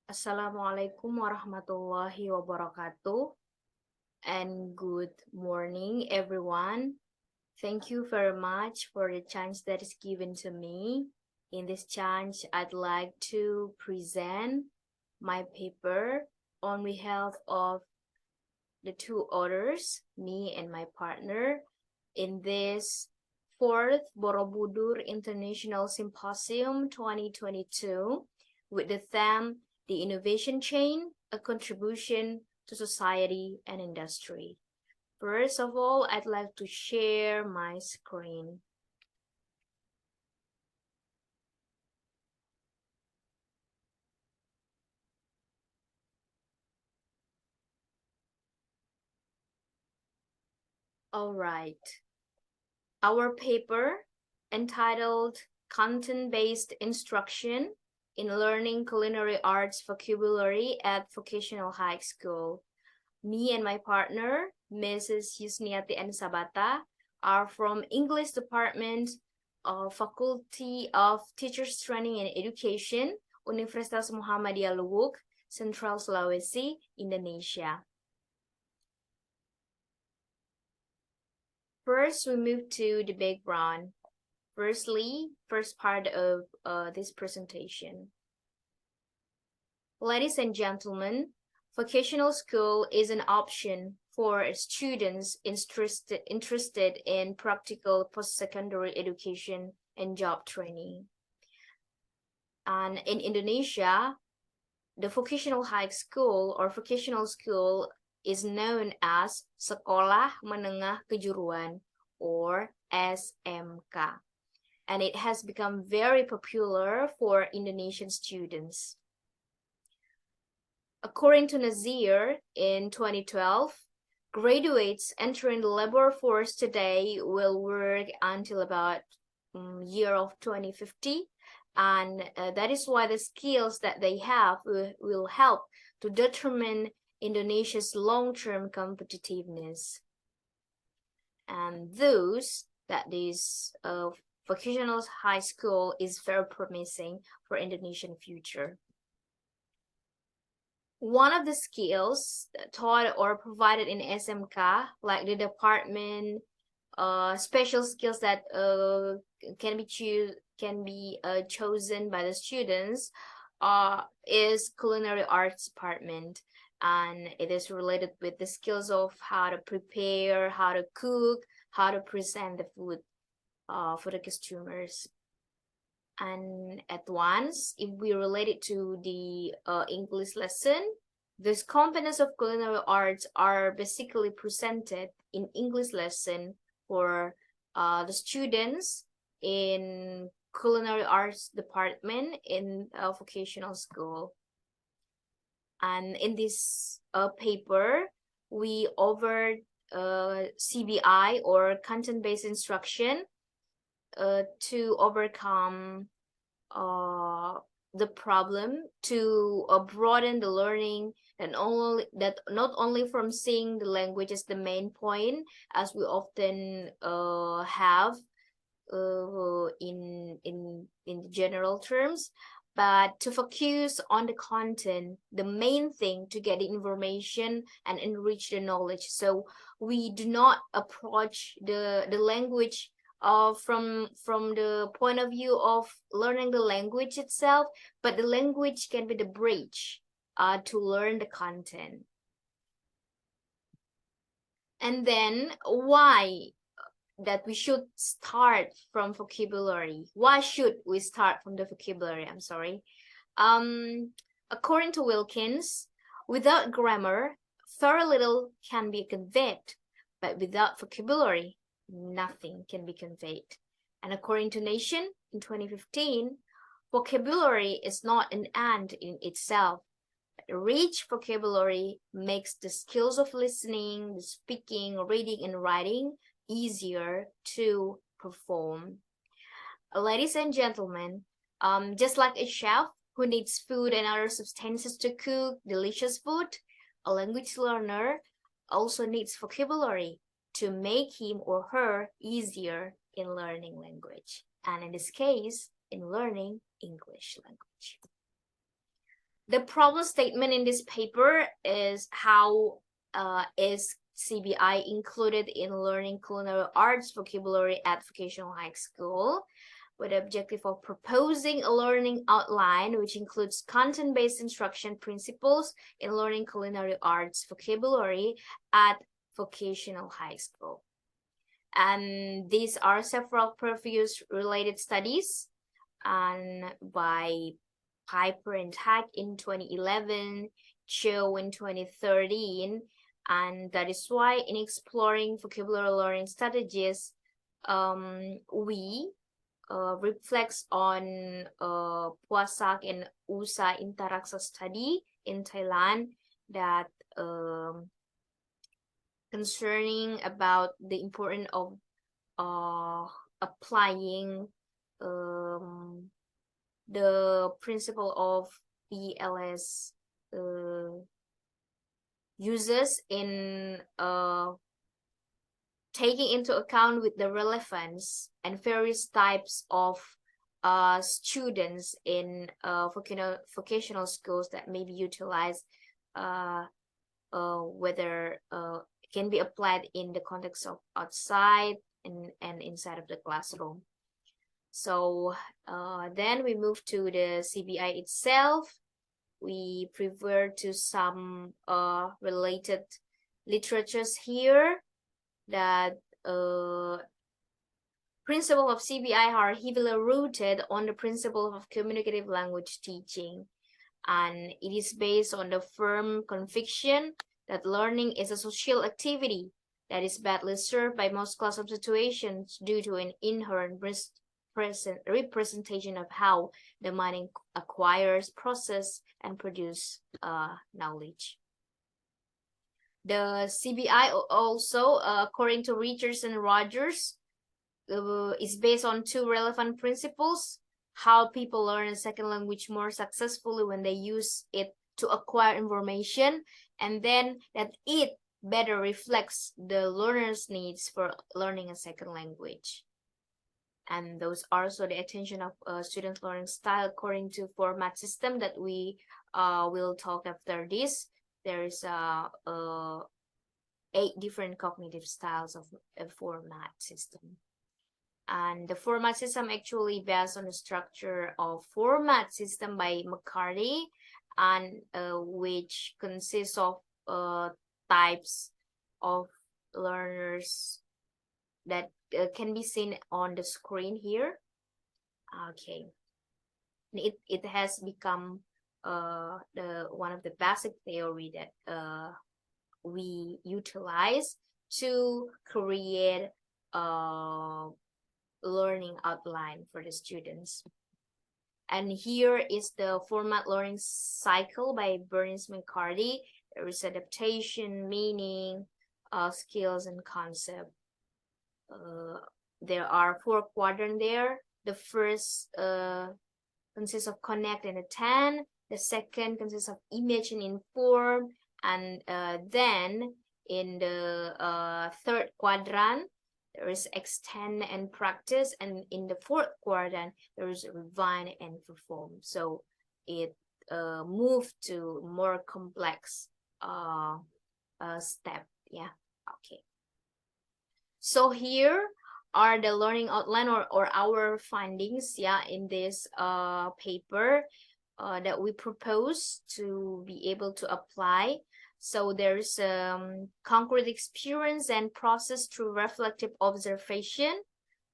Assalamualaikum warahmatullahi wabarakatuh, and good morning, everyone. Thank you very much for the chance that is given to me. In this chance, I'd like to present my paper on behalf of the two authors, me and my partner, in this fourth Borobudur International Symposium 2022 with the theme The Innovation Chain, a Contribution to Society and Industry. First of all, I'd like to share my screen. All right. Our paper entitled Content-Based Instruction in Learning Culinary Arts Vocabulary at Vocational High School. Me and my partner, Mrs. Yusniati and Sabata, are from English Department of Faculty of Teachers Training and Education, Universitas Muhammadiyah Magelang, Central Sulawesi, Indonesia. First, we move to the background. First part of this presentation. Ladies and gentlemen, vocational school is an option for students interested in practical post-secondary education and job training. And in Indonesia, the vocational high school or vocational school is known as Sekolah Menengah Kejuruan or SMK. And it has become very popular for Indonesian students. According to Nazir, in 2012, graduates entering the labor force today will work until about year of 2050, and that is why the skills that they have will help to determine Indonesia's long-term competitiveness. And thus, that this vocational high school is very promising for Indonesian future. One of the skills taught or provided in SMK, like the department, special skills that can be chosen by the students, is culinary arts department, and it is related with the skills of how to prepare, how to cook, how to present the food for the customers. And at once, if we relate it to the English lesson, these components of culinary arts are basically presented in English lesson for the students in culinary arts department in a vocational school. And in this paper, we offered CBI or content-based instruction to overcome the problem, to broaden the learning, and not only from seeing the language as the main point, as we often have in general terms, but to focus on the content, the main thing to get the information and enrich the knowledge. So we do not approach the language from the point of view of learning the language itself, but the language can be the bridge to learn the content. And then why that we should start from vocabulary? Why should we start from the vocabulary? I'm sorry. According to Wilkins, without grammar, very little can be conveyed, but without vocabulary, nothing can be conveyed. And according to Nation, in 2015, vocabulary is not an end in itself. But a rich vocabulary makes the skills of listening, the speaking, reading, and writing easier to perform. Ladies and gentlemen, just like a chef who needs food and other substances to cook delicious food, a language learner also needs vocabulary to make him or her easier in learning language, and in this case, in learning English language. The problem statement in this paper is how is CBI included in learning culinary arts vocabulary at vocational high school, with the objective of proposing a learning outline which includes content-based instruction principles in learning culinary arts vocabulary at vocational high school. And these are several previous related studies and by Piper and Hack in 2011, Cho in 2013, and that is why in exploring vocabulary learning strategies, we reflects on Puasak and USA Interaksa study in Thailand that concerning about the importance of applying the principle of BLS uses in taking into account with the relevance and various types of students in vocational schools that may be utilized, whether can be applied in the context of outside and inside of the classroom. So then we move to the CBI itself. We refer to some related literatures here that principle of CBI are heavily rooted on the principle of communicative language teaching, and it is based on the firm conviction that learning is a social activity that is badly served by most classroom situations due to an inherent representation of how the mind acquires, process, and produce knowledge. The CBI also, according to Richards and Rogers, is based on two relevant principles: how people learn a second language more successfully when they use it to acquire information, and then that it better reflects the learner's needs for learning a second language. And those are also the attention of student learning style according to format system that we will talk after this. There is 8 different cognitive styles of a format system. And the format system actually based on the structure of format system by McCarthy, and which consists of types of learners that can be seen on the screen here. Okay, it has become the one of the basic theory that we utilize to create learning outline for the students. And here is the format learning cycle by Bernice McCarthy. There is adaptation, meaning, skills, and concept. There are 4 quadrants there. The first consists of connect and attend. The second consists of image and inform. And then in the 3rd quadrant, there is extend and practice. And in the 4th quadrant, there is refine and perform. So it moved to more complex step. Yeah, okay. So here are the learning outline or our findings, yeah, in this paper that we propose to be able to apply. So there's concrete experience and process through reflective observation.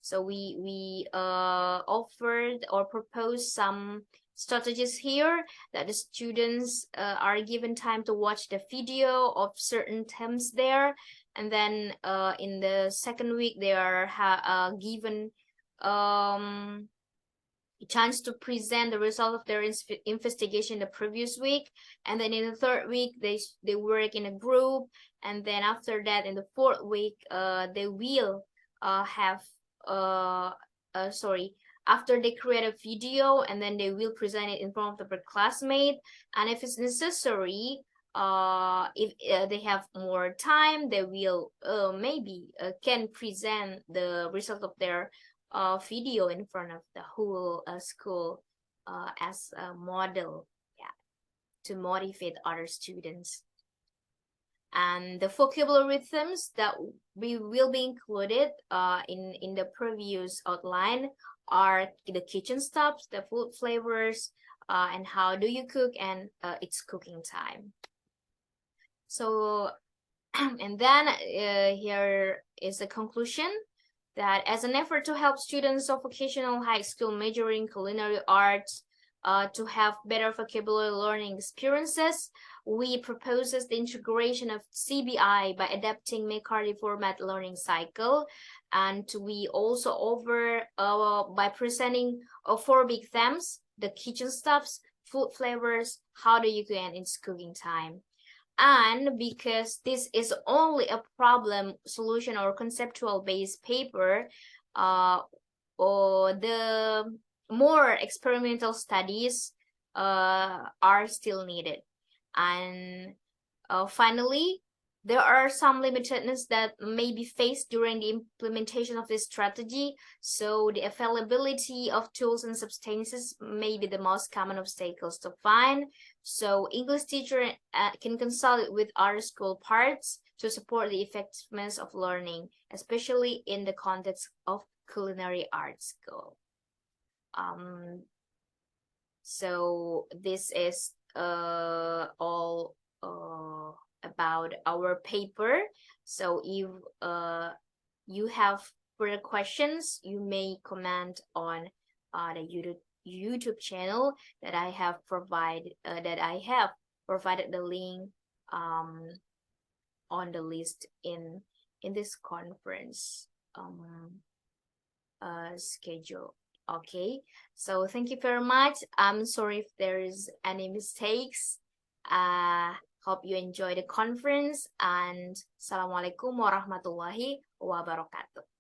So we offered or proposed some strategies here that the students are given time to watch the video of certain themes there, and then in the second week they are given a chance to present the result of their investigation the previous week, and then in the 3rd week they work in a group, and then after that in the 4th week they will have after they create a video, and then they will present it in front of their classmate, and if it's necessary, if they have more time, they will maybe can present the result of their video in front of the whole school as a model. Yeah. to motivate other students. And the vocabulary rhythms that we will be included in the previous outline are the kitchen stops, the food flavors, and how do you cook, and it's cooking time. So, and then here is the conclusion that as an effort to help students of vocational high school majoring culinary arts to have better vocabulary learning experiences, we proposes the integration of CBI by adapting McCarthy format learning cycle. And we also offer by presenting 4 big themes: the kitchen stuffs, food flavors, how do you cook, and it's cooking time. And because this is only a problem solution or conceptual based paper, or the more experimental studies are still needed. And finally, there are some limitedness that may be faced during the implementation of this strategy. So the availability of tools and substances may be the most common obstacles to find. So English teacher can consult with other school parts to support the effectiveness of learning, especially in the context of culinary arts school. So this is all about our paper. So if you have further questions, you may comment on the YouTube channel that I have provided the link on the list in this conference schedule. Okay, so thank you very much. I'm sorry if there is any mistakes. Hope you enjoy the conference, and Assalamualaikum warahmatullahi wabarakatuh.